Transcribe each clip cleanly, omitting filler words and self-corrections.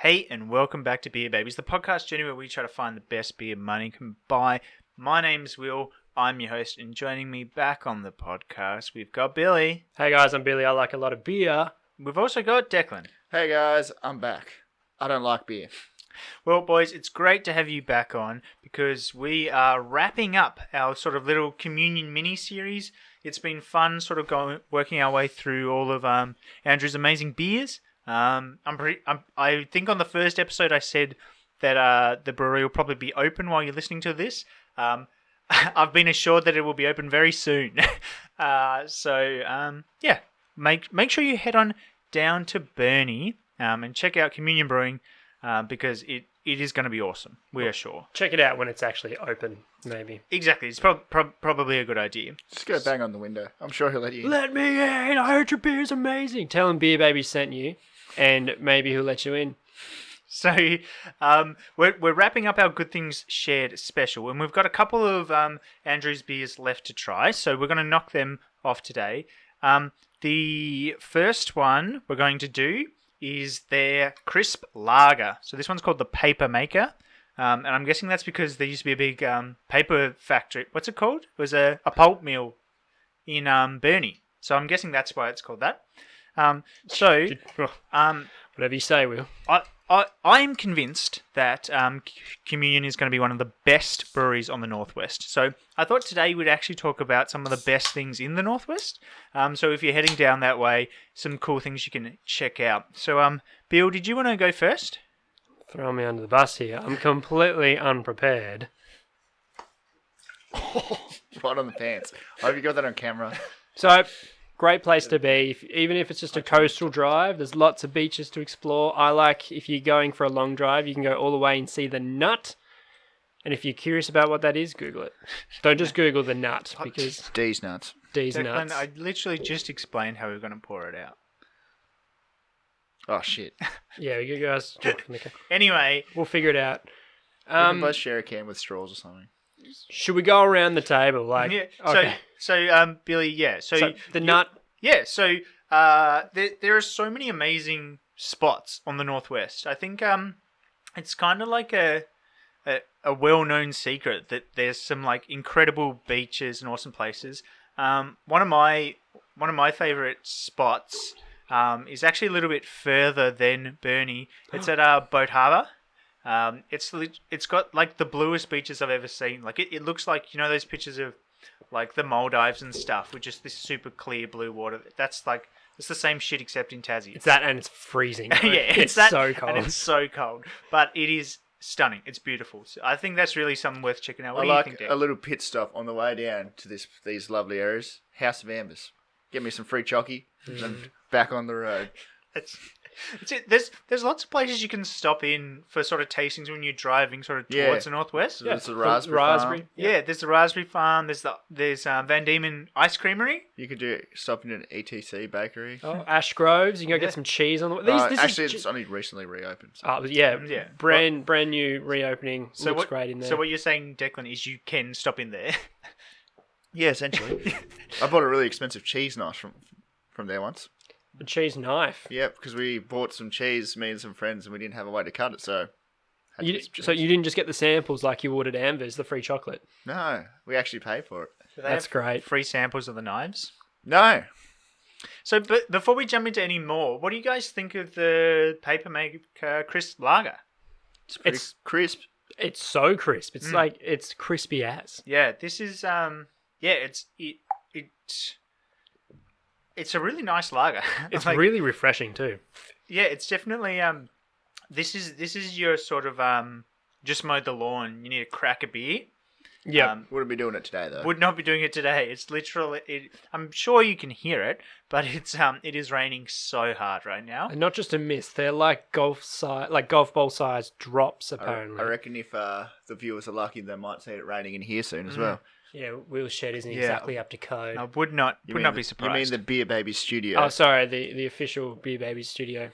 Hey, and welcome back to Beer Babies, the podcast journey where we try to find the best beer money can buy. My name's Will, I'm your host, and joining me back on the podcast, we've got Billy. Hey guys, I'm Billy. I like a lot of beer. We've also got Declan. Hey guys, I'm back. I don't like beer. Well, boys, it's great to have you back on because we are wrapping up our sort of little communion mini-series. It's been fun sort of working our way through all of Andrew's amazing beers. I think on the first episode I said that the brewery will probably be open while you're listening to this. I've been assured that it will be open very soon. Make sure you head on down to Burnie and check out Communion Brewing because it is going to be awesome. We are sure. Check it out when it's actually open, maybe. Exactly. It's probably a good idea. Just go bang on the window. I'm sure he'll let you in. Let me in! I heard your beer's amazing. Tell him Beer Baby sent you, and maybe he'll let you in. So, we're wrapping up our Good Things Shared special, and we've got a couple of Andrew's beers left to try, so we're going to knock them off today. The first one we're going to do is their crisp lager. So this one's called the Paper Maker, and I'm guessing that's because there used to be a big paper factory. What's it called? It was a pulp mill in Burnie. So I'm guessing that's why it's called that. Whatever you say, Will. I'm convinced that Communion is going to be one of the best breweries on the North West. So I thought today we'd actually talk about some of the best things in the North West. So if you're heading down that way, some cool things you can check out. So, Bill, did you want to go first? Throw me under the bus here. I'm completely unprepared. Right on the pants. I hope you got that on camera. So, great place to be. Even if it's just a coastal drive, there's lots of beaches to explore. I like, if you're going for a long drive, you can go all the way and see the Nut. And if you're curious about what that is, Google it. Don't just Google the Nut, because D's nuts. D's Declan, nuts. I literally just explained how we're going to pour it out. Oh, shit. Yeah, you guys talk from the Anyway. We'll figure it out. We can both share a can with straws or something. Should we go around the table? Yeah. Okay. So Billy, yeah. So the Nut. Yeah. So there are so many amazing spots on the Northwest. I think it's kind of like a well-known secret that there's some like incredible beaches and awesome places. One of my favorite spots is actually a little bit further than Burnie. It's at Boat Harbour. It's got like the bluest beaches I've ever seen. Like it looks like, you know, those pictures of like the Maldives and stuff with just this super clear blue water. That's like, it's the same shit except in Tassie. It's that and it's freezing. Yeah, it's that, so cold. and it's so cold, but it is stunning. It's beautiful. So I think that's really something worth checking out. What do you think, Dick? A little pit stop on the way down to these lovely areas. House of Ambers. Get me some free chocky and back on the road. It's it. There's lots of places you can stop in for sort of tastings when you're driving sort of towards the Northwest. There's the raspberry farm. Yeah, there's the raspberry farm. There's Van Diemen Ice Creamery. You could stop in an ETC bakery. Oh, Ash Groves. You can go get some cheese on the way. It's only recently reopened. So. Oh, yeah. Brand new reopening. So looks great in there. So what you're saying, Declan, is you can stop in there. Yeah, essentially. I bought a really expensive cheese knife from there once. A cheese knife. Yeah, because we bought some cheese, me and some friends, and we didn't have a way to cut it, so... You didn't just get the samples like you would at Amber's, the free chocolate? No, we actually paid for it. That's great. Free samples of the knives? No. So, but before we jump into any more, what do you guys think of the Paper Maker crisp lager? It's pretty crisp. It's so crisp. It's like, it's crispy as. Yeah, this is, it's a really nice lager. It's like, really refreshing too. Yeah, it's definitely this is your sort of just mowed the lawn. You need to crack a beer. Yeah, wouldn't be doing it today though. Would not be doing it today. It's literally. I'm sure you can hear it, but it is raining so hard right now. And not just a mist. They're like golf ball size drops. Apparently, I reckon if the viewers are lucky, they might see it raining in here soon as well. Yeah, Will's shed isn't exactly up to code. I would not be surprised. You mean the Beer Baby studio? Oh, sorry, the official Beer Baby studio.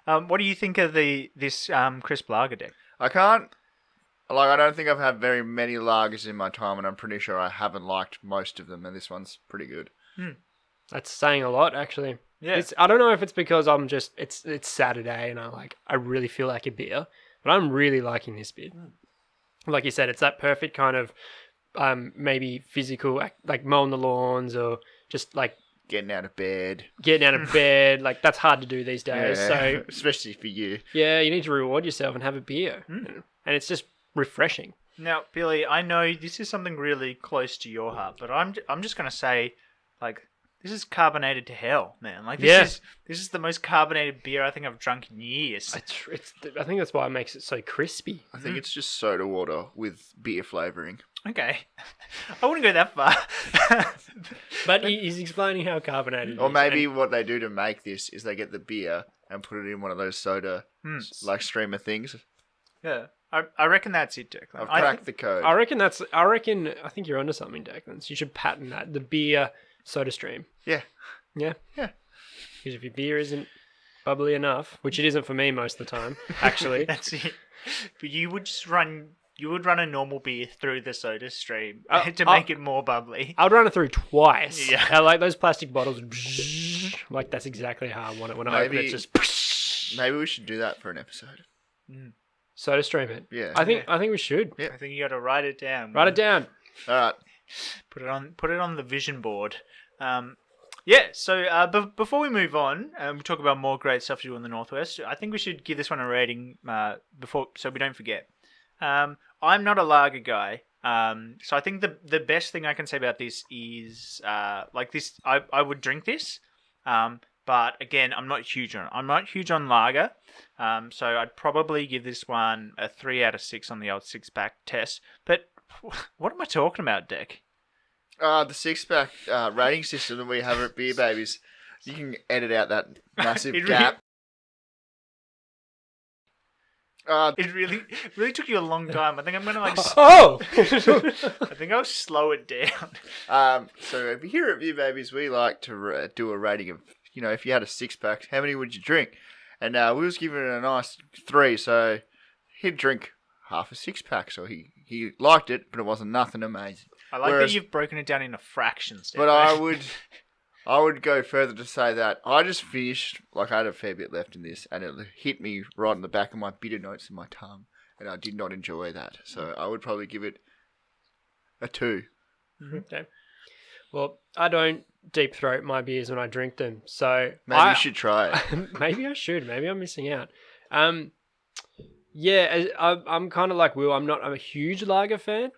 What do you think of this crisp lager, Dick? I don't think I've had very many lagers in my time, and I'm pretty sure I haven't liked most of them, and this one's pretty good. That's saying a lot, actually. Yeah. I don't know if it's because it's Saturday and I really feel like a beer, but I'm really liking this beer. Like you said, it's that perfect kind of maybe physical, like mowing the lawns or just like Getting out of bed. Like that's hard to do these days. Yeah, So especially for you. yeah, you need to reward yourself and have a beer, and it's just refreshing. Now, Billy, I know this is something really close to your heart, but I'm just gonna say, like, this is carbonated to hell, man. Like, this is the most carbonated beer I think I've drunk in years. I think that's why it makes it so crispy. I think it's just soda water with beer flavouring. Okay, I wouldn't go that far. But he's explaining how carbonated. Or it is. maybe what they do to make this is they get the beer and put it in one of those soda like streamer things. Yeah, I reckon that's it, Declan. I've cracked the code. I think you're onto something, Declan. So you should patent that, the beer soda stream. Yeah. Yeah. Yeah. Because if your beer isn't bubbly enough, which it isn't for me most of the time, actually. That's it. But you would run a normal beer through the soda stream to make it more bubbly. I'd run it through twice. Yeah. I like those plastic bottles. Like that's exactly how I want it when I open it. Just Maybe we should do that for an episode. soda stream it. Yeah. I think we should. Yeah. I think you got to write it down. Write it down. All right. Put it on the vision board. Yeah. So before we move on, we talk about more great stuff to do in the Northwest. I think we should give this one a rating so we don't forget. I'm not a lager guy. So I think the best thing I can say about this is like this. I would drink this. But again, I'm not huge on lager. So I'd probably give this one a 3 out of 6 on the old 6-pack test. But what am I talking about, Dick? The 6-pack rating system that we have at Beer Babies. You can edit out that massive gap. It really took you a long time. I think I'm gonna like. Oh. I think I'll slow it down. So here at Beer Babies, we like to do a rating of, if you had a 6-pack, how many would you drink? And we was giving it a nice 3. So he'd drink half a 6-pack. So he liked it, but it wasn't nothing amazing. I like that you've broken it down into fractions. But I would go further to say that I just finished, I had a fair bit left in this, and it hit me right in the back of my bitter notes in my tongue, and I did not enjoy that. So I would probably give it a 2. Okay. Well, I don't deep throat my beers when I drink them, so maybe you should try it. Maybe I should. Maybe I'm missing out. Yeah, I'm kind of like Will. I'm a huge lager fan,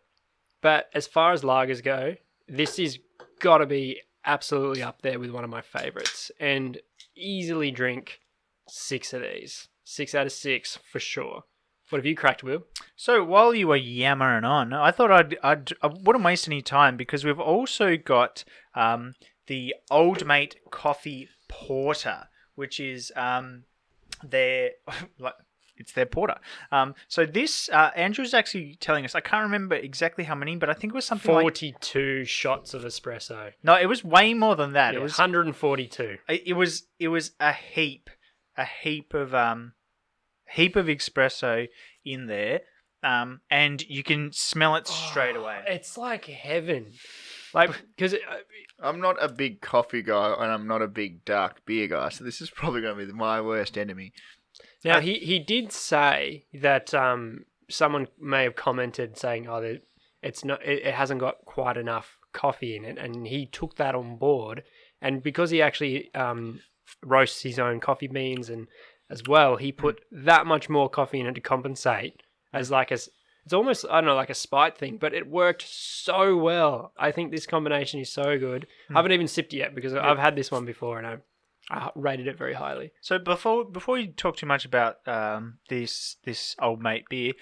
but as far as lagers go, this is got to be absolutely up there with one of my favorites, and easily drink 6 of these. 6 out of 6 for sure. What have you cracked, Will? So while you were yammering on, I thought I wouldn't waste any time because we've also got the Old Mate Coffee Porter, which is their it's their porter. So this Andrew's actually telling us. I can't remember exactly how many, but I think it was something 42 shots of espresso. No, it was way more than that. Yeah, it was 142. It was a heap of espresso in there, and you can smell it straight away. It's like heaven. Like, because I'm not a big coffee guy, and I'm not a big dark beer guy, so this is probably going to be my worst enemy. Now, he did say that someone may have commented saying, it hasn't got quite enough coffee in it, and he took that on board. And because he actually roasts his own coffee beans and as well, he put that much more coffee in it to compensate it's almost, I don't know, like a spite thing, but it worked so well. I think this combination is so good. I haven't even sipped it yet because I've had this one before and I rated it very highly. So before you talk too much about this Old Mate beer,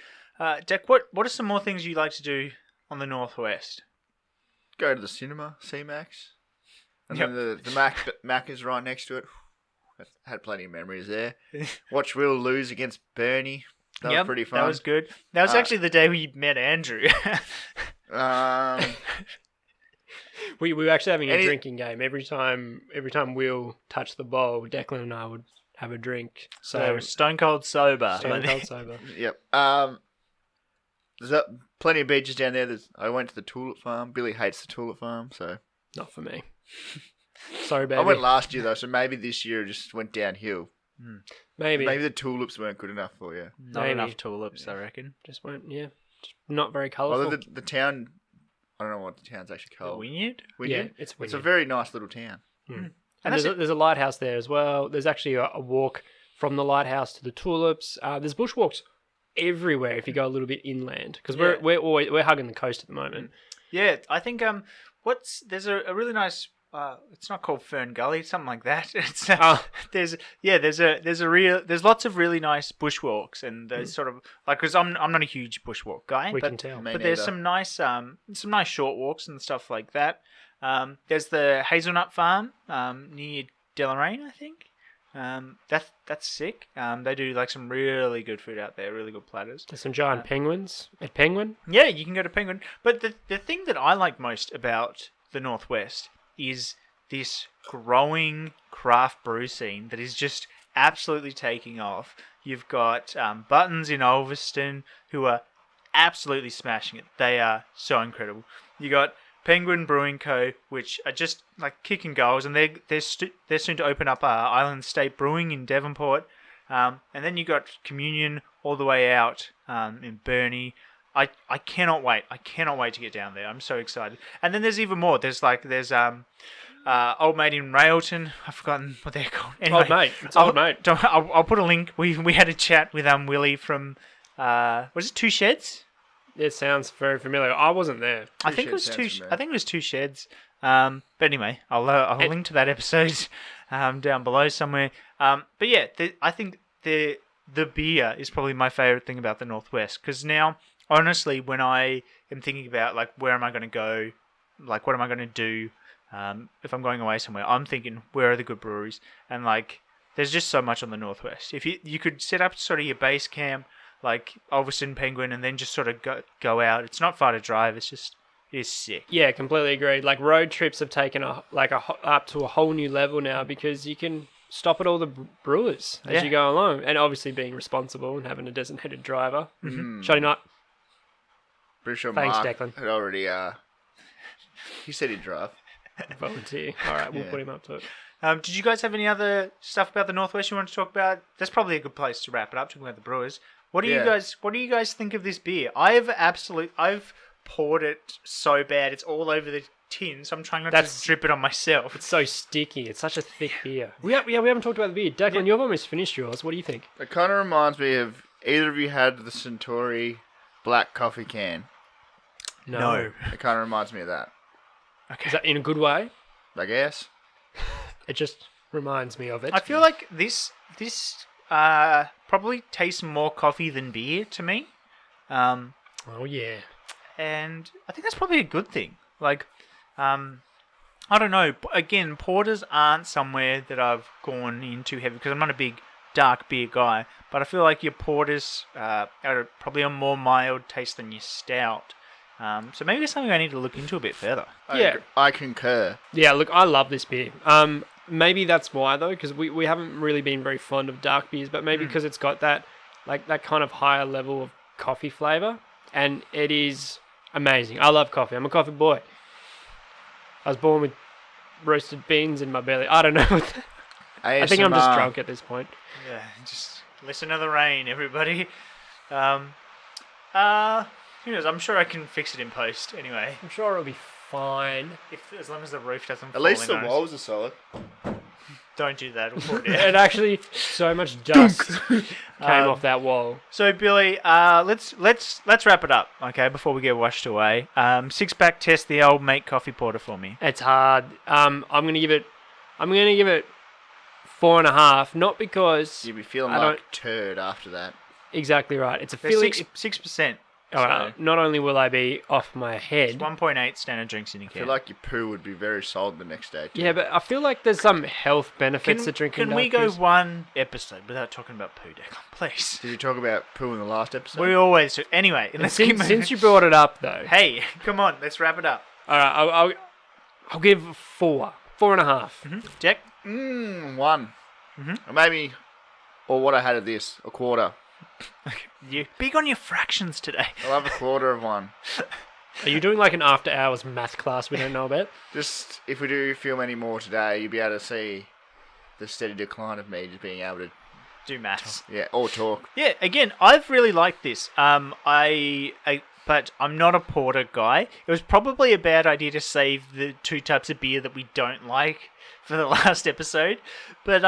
Deck, what are some more things you like to do on the Northwest? Go to the cinema, C-Max. And then the Mac is right next to it. I had plenty of memories there. Watch Will lose against Bernie. That was pretty fun. That was good. That was actually the day we met Andrew. We were actually having a drinking game. Every time Will touched the bowl, Declan and I would have a drink. So they were stone cold sober. Yep. There's plenty of beaches down there. I went to the Tulip Farm. Billy hates the Tulip Farm, so not for me. Sorry, baby. I went last year though, so maybe this year it just went downhill. Maybe. Maybe the tulips weren't good enough for you. Not Maybe. enough tulips, I reckon. Just won't. Yeah. Just not very colourful. Although the town, I don't know what the town's actually called. Wynyard? Yeah, Wynyard? it's It's a Wynyard. very nice little town. And that's there's a lighthouse there as well. There's actually a walk from the lighthouse to the tulips. There's bushwalks everywhere if you go a little bit inland because Yeah. we're hugging the coast at the moment. Yeah, I think there's a really nice it's not called Fern Gully, it's something like that. It's there's lots of really nice bushwalks and there's sort of like because I'm not a huge bushwalk guy, We but can tell. Me but there's neither. some nice short walks and stuff like that. There's the hazelnut farm near Deloraine, I think. That's sick. They do like some really good food out there, really good platters. There's some giant penguins at Penguin. Yeah, you can go to Penguin. But the thing that I like most about the Northwest is this growing craft brew scene that is just absolutely taking off. You've got Buttons in Ulverston who are absolutely smashing it. They are so incredible. You got Penguin Brewing Co., which are just like kicking goals, and they're soon to open up Island State Brewing in Devonport. And then you got Communion all the way out in Burnie. I cannot wait. I cannot wait to get down there. I'm so excited. And then there's even more. There's Old Mate in Railton. I've forgotten what they're called. Anyway, Old Mate. It's Old Mate. I'll put a link. We had a chat with Willie from was it Two Sheds? It sounds very familiar. I wasn't there. I think it was Sheds two. sounds familiar. I think it was Two Sheds. But anyway, I'll link to that episode down below somewhere. But yeah, I think the beer is probably my favorite thing about the Northwest because now, honestly, when I am thinking about like where am I going to go, like what am I going to do, if I'm going away somewhere, I'm thinking where are the good breweries, and like there's just so much on the Northwest. If you could set up sort of your base camp like Ulverston Penguin and then just sort of go out. It's not far to drive. It is sick. Yeah, completely agreed. Like road trips have taken up to a whole new level now because you can stop at all the brewers as Yeah. you go along, and obviously being responsible and having a designated driver. Shutting up. Pretty sure Thanks, Mark Declan. had already. He said he'd drive. Volunteer. All right, we'll Yeah. put him up to it. Did you guys have any other stuff about the Northwest you want to talk about? That's probably a good place to wrap it up, talking about the brewers. What do Yeah. you guys think of this beer? I've poured it so bad it's all over the tin, so I'm trying not That's- to drip it on myself. It's so sticky. It's such a thick beer. We haven't talked about the beer. Declan, you've almost finished yours. What do you think? It kind of reminds me of either of you had the Centauri black coffee can. No. It kind of reminds me of that. Okay. Is that in a good way? I guess. It just reminds me of it. I feel like this probably tastes more coffee than beer to me. Oh yeah. And I think that's probably a good thing. Like, I don't know. Again, porters aren't somewhere that I've gone into heavy because I'm not a big dark beer guy. But I feel like your porters are probably a more mild taste than your stout. So maybe it's something I need to look into a bit further. Yeah. I concur. Yeah, look, I love this beer. Maybe that's why though, because we haven't really been very fond of dark beers, but maybe because it's got that kind of higher level of coffee flavor, and it is amazing. I love coffee. I'm a coffee boy. I was born with roasted beans in my belly. I don't know. I think I'm just ASMR. drunk at this point. Yeah, just listen to the rain, everybody. Who knows? I'm sure I can fix it in post. Anyway, I'm sure it'll be fine. as long as the roof doesn't. At fall least in the on us. walls are solid. Don't do that. It'll fall down. And actually, so much dust came off that wall. So Billy, let's wrap it up, okay? Before we get washed away, 6-pack test the old mate coffee porter for me. It's hard. I'm gonna give it 4.5. Not because You'd be feeling I like don't- turd after that. exactly right. It's a They're feeling. 6%. Not only will I be off my head. 1.8 standard drinks in a I can. feel like your poo would be very solid the next day. Too. Yeah, but I feel like there's some health benefits to drinking. Can we dark go beers. one episode without talking about poo, Declan? Please. Did you talk about poo in the last episode? We always do. Anyway, And let's keep since, moving. since you brought it up, though, Hey, come on, let's wrap it up. all right, I'll give 4.5. Jack? 1. Mhm. Or maybe, or what I had of this, a quarter. You big on your fractions today. I'll have a quarter of one. Are you doing like an after-hours math class we don't know about? Just if we do film any more today, you'll be able to see the steady decline of me just being able to Do maths. or talk. Yeah, again, I've really liked this. But I'm not a porter guy. It was probably a bad idea to save the two types of beer that we don't like for the last episode. But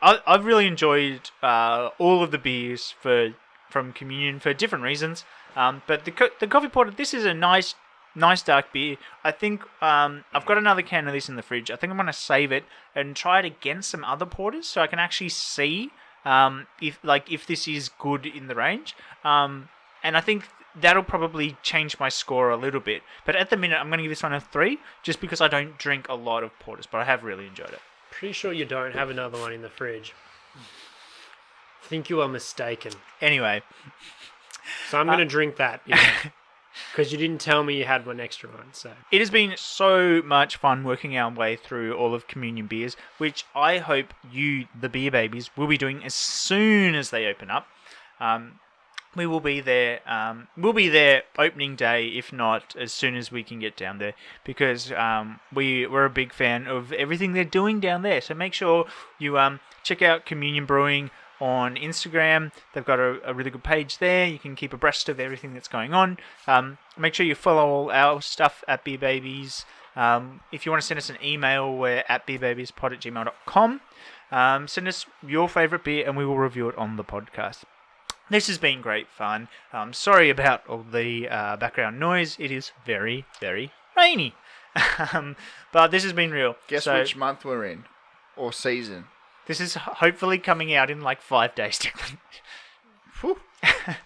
I've really enjoyed all of the beers from Communion for different reasons. But the coffee porter, this is a nice dark beer. I think I've got another can of this in the fridge. I think I'm going to save it and try it against some other porters so I can actually see if this is good in the range. And I think that'll probably change my score a little bit. But at the minute, I'm going to give this one a 3 just because I don't drink a lot of porters, but I have really enjoyed it. Pretty sure you don't have another one in the fridge. I think you are mistaken. Anyway. So I'm going to drink that. Because you didn't tell me you had one extra one. So it has been so much fun working our way through all of Communion beers, which I hope you, the beer babies, will be doing as soon as they open up. We will be there. We'll be there opening day, if not as soon as we can get down there, because we're a big fan of everything they're doing down there. So make sure you check out Communion Brewing on Instagram. They've got a really good page there. You can keep abreast of everything that's going on. Make sure you follow all our stuff at Beer Babies. If you want to send us an email, we're at beerbabiespod@gmail.com. Send us your favourite beer and we will review it on the podcast. This has been great fun. Sorry about all the background noise. It is very, very rainy. But this has been real. Guess which month we're in? Or season? This is hopefully coming out in like 5 days. Whew.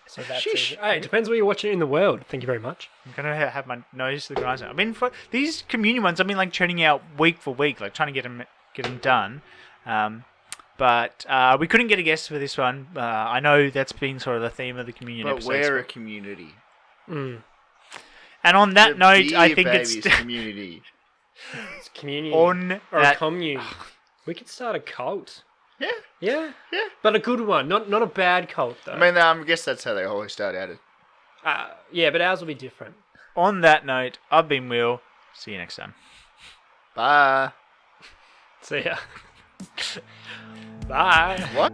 So that's it. Hey, it depends where you're watching it in the world. Thank you very much. I'm going to have my nose to the grindstone. I mean, for these Communion ones, I've been like churning out week for week, like trying to get them done. But we couldn't get a guest for this one. I know that's been sort of the theme of the Communion But episodes. we're a community. Mm. And on that note, I think it's it's community. It's communion. on or that. a commune. We could start a cult. Yeah. Yeah? Yeah. But a good one. Not a bad cult, though. I mean, I guess that's how they always start out. Yeah, but ours will be different. On that note, I've been Will. See you next time. Bye. See ya. Bye. What?